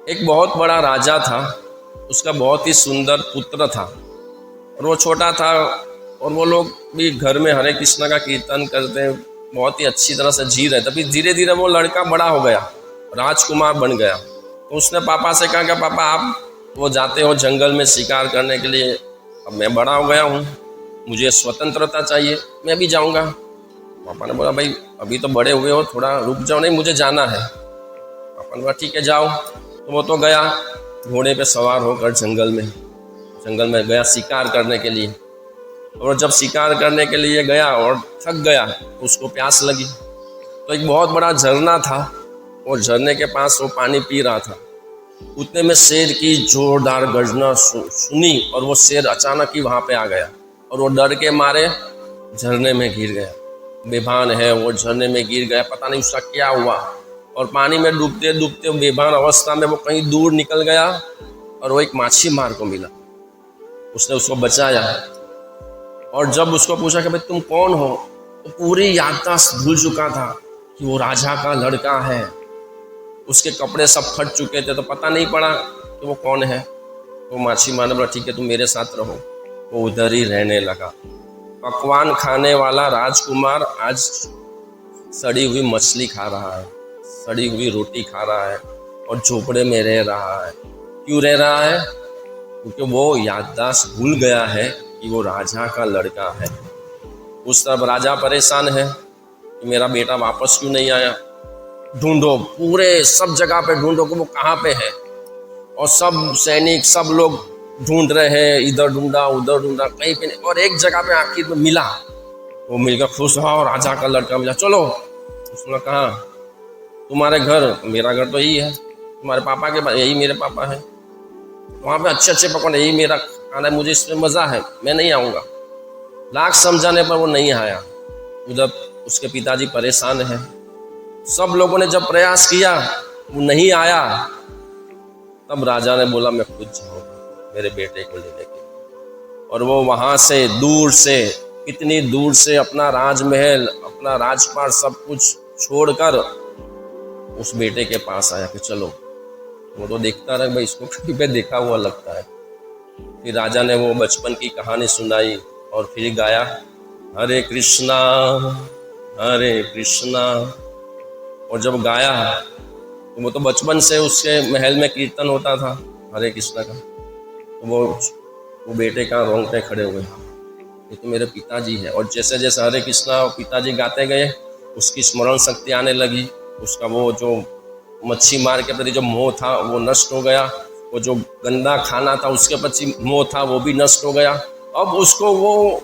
एक बहुत बड़ा राजा था, उसका बहुत ही सुंदर पुत्र था और वो छोटा था। और वो लोग भी घर में हरे कृष्ण का कीर्तन करते, बहुत ही अच्छी तरह से जी रहे थे। फिर धीरे धीरे वो लड़का बड़ा हो गया, राजकुमार बन गया। तो उसने पापा से कहा कि पापा आप वो जाते हो जंगल में शिकार करने के लिए, अब मैं बड़ा हो गया हूँ, मुझे स्वतंत्रता चाहिए, मैं भी जाऊँगा। पापा ने बोला भाई अभी तो बड़े हुए हो, थोड़ा रुक जाओ, नहीं मुझे जाना है। पापा ने बोला ठीक है जाओ। तो वो तो गया घोड़े पे सवार होकर जंगल में गया शिकार करने के लिए। और जब शिकार करने के लिए गया और थक गया तो उसको प्यास लगी। तो एक बहुत बड़ा झरना था और झरने के पास वो पानी पी रहा था। उतने में शेर की जोरदार गर्जना सुनी और वो शेर अचानक ही वहाँ पे आ गया और वो डर के मारे झरने में गिर गया। बेभान है वो, झरने में गिर गया, पता नहीं उसका क्या हुआ। और पानी में डूबते डूबते बेभान अवस्था में वो कहीं दूर निकल गया और वो एक माछी मार को मिला। उसने उसको बचाया और जब उसको पूछा कि भाई तुम कौन हो, तो पूरी याददाश्त भूल चुका था कि वो राजा का लड़का है। उसके कपड़े सब फट चुके थे तो पता नहीं पड़ा कि वो कौन है। तो माछी मार ने बोला ठीक है तुम मेरे साथ रहो। वो उधर ही रहने लगा। पकवान खाने वाला राजकुमार आज सड़ी हुई मछली खा रहा है, सड़ी हुई रोटी खा रहा है और झोपड़े में रह रहा है। क्यों रह रहा है? क्योंकि वो याददाश्त भूल गया है कि वो राजा का लड़का है। उस तरफ राजा परेशान है कि मेरा बेटा वापस क्यों नहीं आया। ढूंढो, पूरे सब जगह पे ढूंढो कि वो कहाँ पे है। और सब सैनिक सब लोग ढूंढ रहे हैं, इधर ढूंढा उधर ढूंढा, कहीं पे नहीं। और एक जगह पे आखिर में मिला, वो मिलकर खुश हुआ और राजा का लड़का मिला। चलो, उसने कहा तुम्हारे घर, मेरा घर तो यही है, तुम्हारे पापा के पास, यही मेरे पापा है, वहाँ पे अच्छे अच्छे पकवान, यही मेरा खाना है, मुझे इसमें मज़ा है, मैं नहीं आऊँगा। लाख समझाने पर वो नहीं आया। उधर उसके पिताजी परेशान हैं। सब लोगों ने जब प्रयास किया वो नहीं आया, तब राजा ने बोला मैं खुद जाऊँगा मेरे बेटे को लेने के। और वो वहाँ से दूर से, कितनी दूर से अपना राजमहल, अपना राजपाट सब कुछ छोड़कर उस बेटे के पास आया कि चलो। वो तो देखता रहा भाई, इसको कहीं पे देखा हुआ लगता है। फिर राजा ने वो बचपन की कहानी सुनाई और फिर गाया हरे कृष्णा हरे कृष्णा। और जब गाया तो वो तो बचपन से उसके महल में कीर्तन होता था हरे कृष्णा का। तो वो बेटे का रोंगटे खड़े हुए, ये तो मेरे पिताजी है। और जैसे जैसे हरे कृष्णा और पिताजी गाते गए उसकी स्मरण शक्ति आने लगी। उसका वो जो मच्छी मार के प्रति जो मोह था वो नष्ट हो गया। वो जो गंदा खाना था उसके प्रति मोह था वो भी नष्ट हो गया। अब उसको वो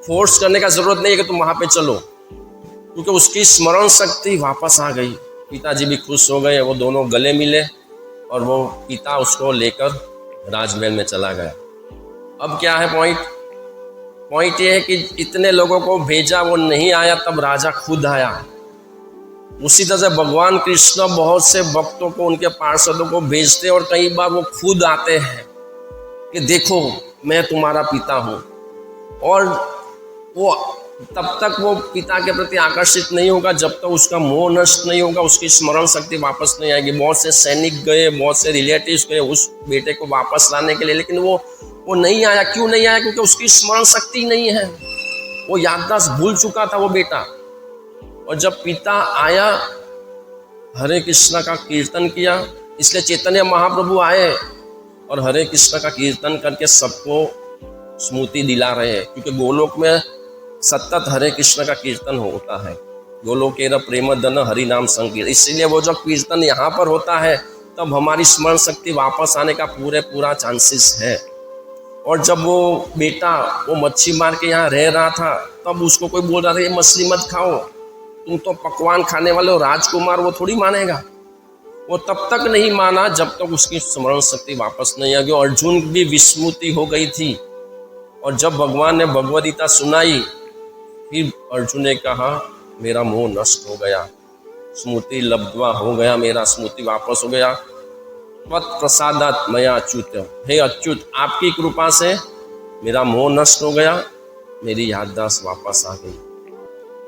फोर्स करने का जरूरत नहीं है कि तुम वहाँ पे चलो, क्योंकि उसकी स्मरण शक्ति वापस आ गई। पिताजी भी खुश हो गए, वो दोनों गले मिले और वो पिता उसको लेकर राजमहल में चला गया। अब क्या है पॉइंट ये है कि इतने लोगों को भेजा, वो नहीं आया, तब राजा खुद आया। उसी तरह से भगवान कृष्ण बहुत से भक्तों को, उनके पार्षदों को भेजते और कई बार वो खुद आते हैं कि देखो मैं तुम्हारा पिता हूँ। और वो तब तक वो पिता के प्रति आकर्षित नहीं होगा जब तक उसका मोह नष्ट नहीं होगा, उसकी स्मरण शक्ति वापस नहीं आएगी। बहुत से सैनिक गए, बहुत से रिलेटिव्स गए उस बेटे को वापस लाने के लिए, लेकिन वो नहीं आया। क्यों नहीं आया? क्योंकि उसकी स्मरण शक्ति नहीं है, वो याददाश्त भूल चुका था वो बेटा। और जब पिता आया, हरे कृष्ण का कीर्तन किया, इसलिए चैतन्य महाप्रभु आए और हरे कृष्ण का कीर्तन करके सबको स्मृति दिला रहे हैं। क्योंकि गोलोक में सतत हरे कृष्ण का कीर्तन होता है। गोलोकेर प्रेम धन हरि नाम संकीर्तन, इसलिए वो जब कीर्तन यहाँ पर होता है तब हमारी स्मरण शक्ति वापस आने का पूरा चांसेस है। और जब वो बेटा वो मच्छी मार के यहाँ रह रहा था, तब उसको कोई बोल रहा था ये मछली मत खाओ, तुम तो पकवान खाने वाले हो राजकुमार, वो थोड़ी मानेगा। वो तब तक नहीं माना जब तक उसकी स्मरण शक्ति वापस नहीं आ गई। अर्जुन भी विस्मृति हो गई थी। और जब भगवान ने भगवद गीता सुनाई, फिर अर्जुन ने कहा मेरा मोह नष्ट हो गया, स्मृति लब्ध्वा हो गया, मेरा स्मृति वापस हो गया। तत्प्रसादात् मया अच्युत, हे अच्युत आपकी कृपा से मेरा मोह नष्ट हो गया, मेरी याददाश्त वापस आ गई।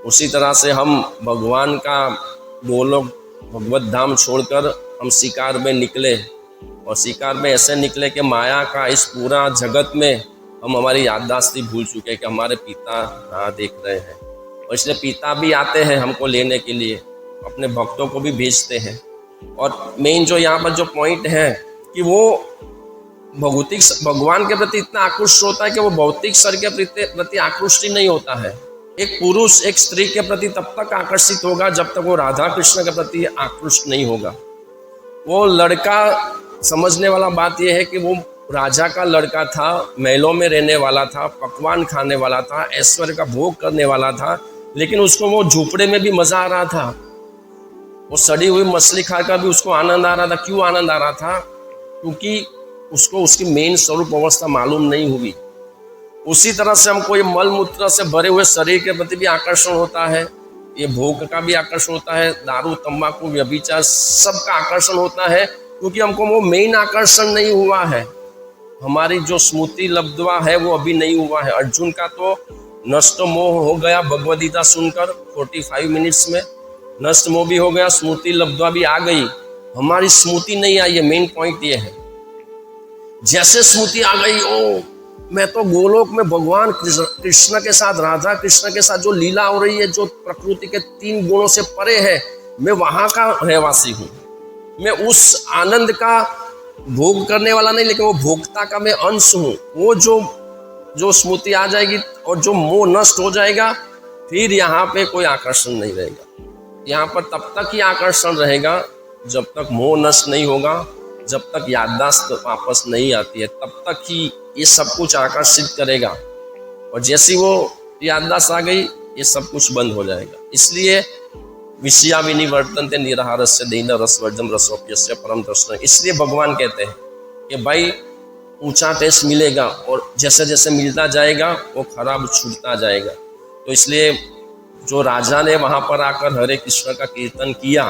उसी तरह से हम भगवान का गोलोक भगवत धाम छोड़कर हम शिकार में निकले, और शिकार में ऐसे निकले कि माया का इस पूरा जगत में हम हमारी याददाश्त ही भूल चुके हैं कि हमारे पिता राह देख रहे हैं। और इसलिए पिता भी आते हैं हमको लेने के लिए, अपने भक्तों को भी भेजते हैं। और मेन जो यहाँ पर जो पॉइंट है कि वो भौतिक भगवान के प्रति इतना आकृष्ट होता है कि वो भौतिक शरीर के प्रति आकृष्ट ही नहीं होता है। एक पुरुष एक स्त्री के प्रति तब तक आकर्षित होगा जब तक वो राधा कृष्ण के प्रति आकृष्ट नहीं होगा। वो लड़का, समझने वाला बात यह है कि वो राजा का लड़का था, महलों में रहने वाला था, पकवान खाने वाला था, ऐश्वर्य का भोग करने वाला था, लेकिन उसको वो झोपड़े में भी मजा आ रहा था, वो सड़ी हुई मछली खाकर भी उसको आनंद आ रहा था। क्यों आनंद आ रहा था? क्योंकि उसको उसकी मेन स्वरूप अवस्था मालूम नहीं हुई। उसी तरह से हमको ये मल मूत्र से भरे हुए शरीर के प्रति भी आकर्षण होता है, ये भोग का भी आकर्षण होता है, दारू तंबाकू व्यभिचार सबका आकर्षण होता है, क्योंकि हमको वो मेन आकर्षण नहीं हुआ है। हमारी जो स्मृति लब्धवा है वो अभी नहीं हुआ है। अर्जुन का तो नष्ट मोह हो गया भगवद गीता सुनकर 45 मिनट्स में, नष्ट मोह भी हो गया, स्मृति लब्धवा भी आ गई, हमारी स्मृति नहीं आई है। मेन पॉइंट ये है, जैसे स्मृति आ गई, ओ मैं तो गोलोक में भगवान कृष्ण के साथ, राधा कृष्ण के साथ जो लीला हो रही है, जो प्रकृति के 3 गुणों से परे है, मैं वहां का रहवासी हूँ, मैं उस आनंद का भोग करने वाला नहीं, लेकिन वो भोक्ता का मैं अंश हूँ। वो जो स्मृति आ जाएगी और जो मोह नष्ट हो जाएगा, फिर यहाँ पे कोई आकर्षण नहीं रहेगा। यहाँ पर तब तक ही आकर्षण रहेगा जब तक मोह नष्ट नहीं होगा, जब तक याददाश्त वापस नहीं आती है, तब तक ही ये सब कुछ आकर्षित करेगा। और जैसी वो याददाश्त आ गई, ये सब कुछ बंद हो जाएगा। इसलिए विषया विनिवर्तन्ते निराहारस्य दीन रसवर्जम रसोप्यस्य परम दर्शन। इसलिए भगवान कहते हैं कि भाई ऊंचा टेस्ट मिलेगा, और जैसे जैसे मिलता जाएगा वो खराब छूटता जाएगा। तो इसलिए जो राजा ने वहां पर आकर हरे कृष्ण का कीर्तन किया,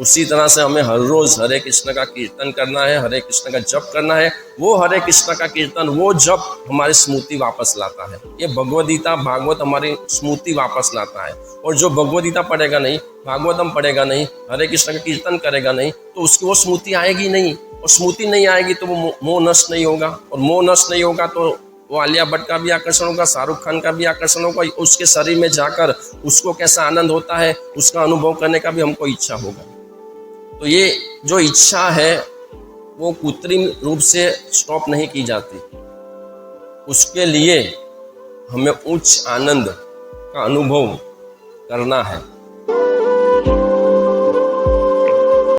उसी तरह से हमें हर रोज हरे कृष्ण का कीर्तन करना है, हरे कृष्ण का जप करना है। वो हरे कृष्ण का कीर्तन, वो जप हमारी स्मृति वापस लाता है। ये भगवद गीता भागवत हमारी स्मृति वापस लाता है। और जो भगवद गीता पढ़ेगा नहीं, भागवतम पढ़ेगा नहीं, हरे कृष्ण का कीर्तन करेगा नहीं, तो उसकी वो स्मृति आएगी नहीं। और स्मृति नहीं आएगी तो वो मोह नष्ट नहीं होगा, और मोह नष्ट नहीं होगा तो वो आलिया भट्ट का भी आकर्षण होगा, शाहरुख खान का भी आकर्षण होगा। उसके शरीर में जाकर उसको कैसा आनंद होता है, उसका अनुभव करने का भी हमको इच्छा होगा। तो ये जो इच्छा है वो कृत्रिम रूप से स्टॉप नहीं की जाती। उसके लिए हमें उच्च आनंद का अनुभव करना है।